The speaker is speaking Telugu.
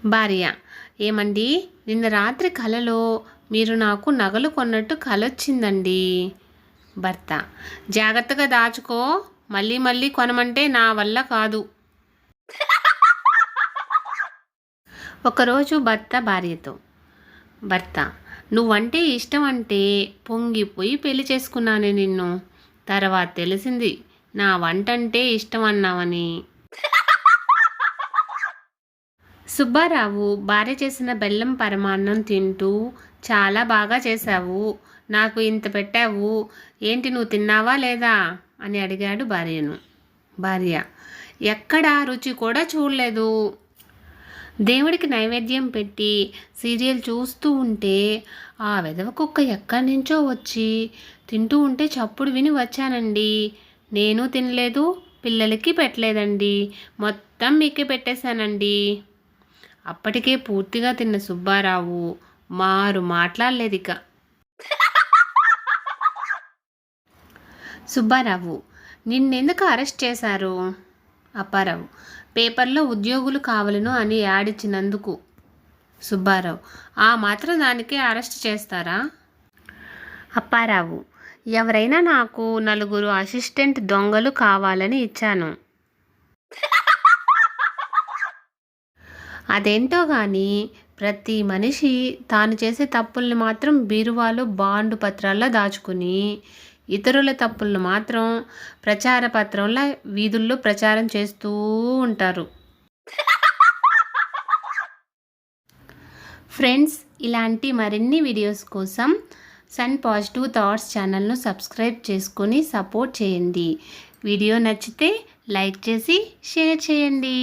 భార్య: ఏమండి, నిన్న రాత్రి కలలో మీరు నాకు నగలు కొన్నట్టు కలొచ్చిందండి. భర్త: జాగ్రత్తగా దాచుకో, మళ్ళీ మళ్ళీ కొనమంటే నా వల్ల కాదు. ఒకరోజు భర్త భార్యతో: భర్త: నువ్వంటే ఇష్టం అంటే పొంగిపోయి పెళ్లి చేసుకున్నాను నిన్ను. తర్వాత తెలిసింది నా వంటంటే ఇష్టం అన్నావని. సుబ్బారావు భార్య చేసిన బెల్లం పరమాన్నం తింటూ: చాలా బాగా చేశావు, నాకు ఇంత పెట్టావు, ఏంటి నువ్వు తిన్నావా లేదా అని అడిగాడు భార్యను. భార్య: ఎక్కడా రుచి కూడా చూడలేదు. దేవుడికి నైవేద్యం పెట్టి సీరియల్ చూస్తూ ఉంటే ఆ వెధవ కుక్క ఎక్కడి నుంచో వచ్చి తింటూ ఉంటే చప్పుడు విని వచ్చానండి. నేను తినలేదు, పిల్లలకి పెట్టలేదండి, మొత్తం మీకే పెట్టేశానండి. అప్పటికే పూర్తిగా తిన్న సుబ్బారావు మారు మాట్లాడలేదు ఇక. సుబ్బారావు: నిన్నెందుకు అరెస్ట్ చేశారు? అప్పారావు: పేపర్లో ఉద్యోగులు కావలను అని యాడ్ ఇచ్చినందుకు. సుబ్బారావు: ఆ మాత్రం దానికే అరెస్ట్ చేస్తారా? అప్పారావు: ఎవరైనా నాకు 4 అసిస్టెంట్ దొంగలు కావాలని ఇచ్చాను. అదేంటో గాని ప్రతి మనిషి తాను చేసే తప్పుల్ని మాత్రం బీరువాలో బాండు పత్రాల్లో దాచుకుని ఇతరుల తప్పులను మాత్రం ప్రచార పత్రంలా వీధుల్లో ప్రచారం చేస్తూ ఉంటారు. ఫ్రెండ్స్, ఇలాంటి మరిన్ని వీడియోస్ కోసం సన్ పాజిటివ్ థాట్స్ ఛానల్ను సబ్స్క్రైబ్ చేసుకొని సపోర్ట్ చేయండి. వీడియో నచ్చితే లైక్ చేసి షేర్ చేయండి.